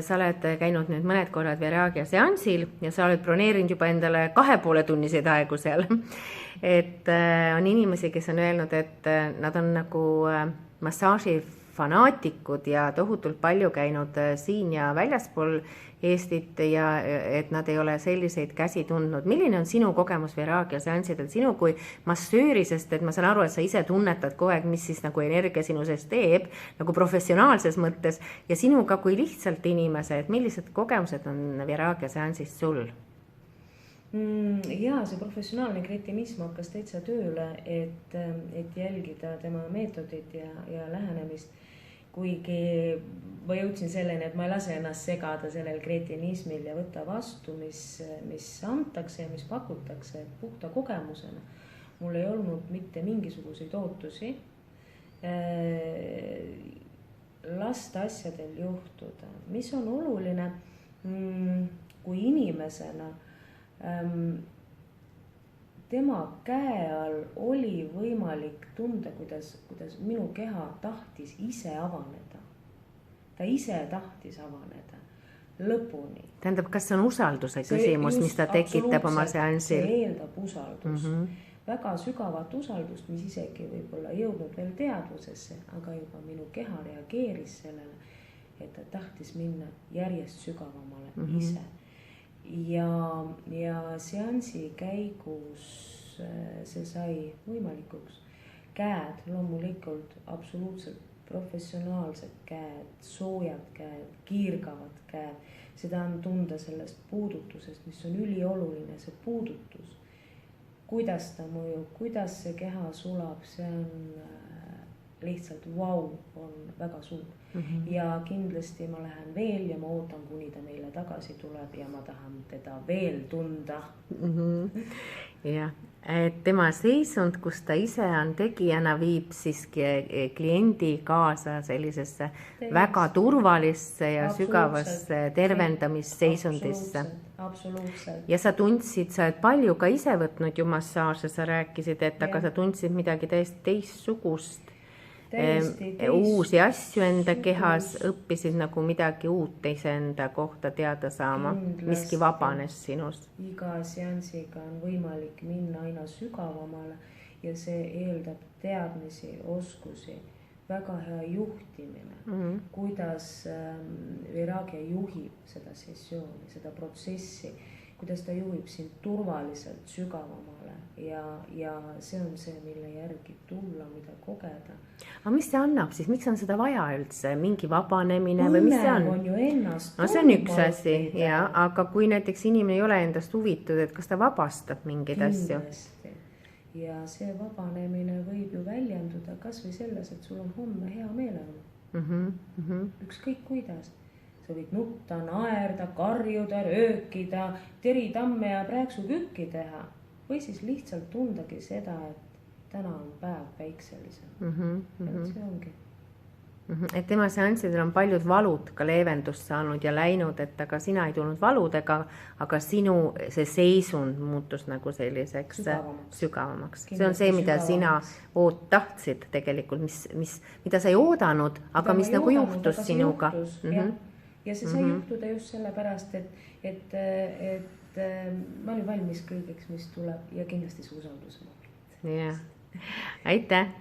sa oled käinud nüüd mõned korrad Viraagia seansil ja sa oled broneerinud juba endale 2,5 tunniseid aegu seal. Et on inimesi, kes on öelnud, et nad on nagu massaaži fanaatikud ja tohutult palju käinud siin ja väljaspool Eestit ja et nad ei ole selliseid käsi tundnud. Milline on sinu kogemus Viraagia seansidel, sinu kui massööri, sest et ma saan aru, et sa ise tunnetad kogu aeg, mis siis nagu energia sinu sees teeb, nagu professionaalses mõttes ja sinuga kui lihtsalt inimese, et millised kogemused on Viraagia seansist sul? Jaa, see professionaalne kretinism hakkas täitsa tööle, et jälgida tema meetodit ja lähenemist. Kuigi ma jõudsin selleni, et ma ei lase ennast segada sellel kretinismil ja võtta vastu, mis antakse ja mis pakutakse puhta kogemusena. Mul ei olnud mitte mingisuguseid ootusi. Lasta asjadel juhtuda. Mis on oluline, kui inimesena tema käe all oli võimalik tunda, kuidas minu keha tahtis ise avaneda. Ta ise tahtis avaneda lõpuni. Tähendab, kas see on usalduse küsimus, mis ta tekitab oma seansil? See eeldab usaldust. Väga sügavat usaldust, mis isegi võib-olla jõudnud veel teadvusesse, aga juba minu keha reageeris sellele, et ta tahtis minna järjest sügavamale ise. Ja seansi käigus see sai võimalikuks. Käed, loomulikult absoluutselt professionaalsed käed, soojad käed, kiirgavad käed. Seda on tunda sellest puudutusest, mis on ülioluline, see puudutus. Kuidas ta mõjub, kuidas see keha sulab, see on lihtsalt vau, on väga suur. Ja kindlasti ma lähen veel ja ma ootan, kuni ta meile tagasi tuleb ja ma tahan teda veel tunda. Ja, et tema seisund, kus ta ise on tegijana, viib siis kliendi kaasa sellisesse väga turvalisse ja sügavasse tervendamisseisundisse. Absoluutselt. Ja sa tundsid, sa oled palju ka ise võtnud ju massaaže, sa rääkisid, et aga sa tundsid midagi täiesti teistsugust. Uusi asju enda kehas, õppisid nagu midagi uut iseenda kohta teada saama, miski vabanes sinust. Iga seansiga on võimalik minna aina sügavamale ja see eeldab teadmisi, oskusi, väga hea juhtimine, kuidas Viraagia juhib seda sessiooni, seda protsessi, kuidas ta juhib sind turvaliselt sügavamale ja see on see, mille järgi tulla, mida kogeda. Aga mis see annab siis? Miks on seda vaja üldse? Mingi vabanemine või mis see on? On ju ennast. No see on üks asi, ja, aga kui näiteks inimene ei ole endast huvitud, et kas ta vabastab mingeid asju? Kindlasti. Ja see vabanemine võib ju väljenduda kas või selles, et sul on homme hea meeleolu. Ükskõik kuidas. Sa võid nutta, naerda, karjuda, röökida, teritamme ja prääksukükki teha. Või siis lihtsalt tundagi seda, et täna on päev päikselisem. See ongi. Et tema seansidel on paljud valud ka leevendust saanud ja läinud, et aga sina ei tulnud valudega, aga sinu see seisund muutus nagu selliseks sügavamaks. See on see, mida sina tahtsid tegelikult, mida sa ei oodanud, aga mis nagu juhtus sinuga. Ja see sai juhtuda just selle pärast, et ma olin valmis kõigeks, mis tuleb ja kindlasti see usaldus. Aitäh!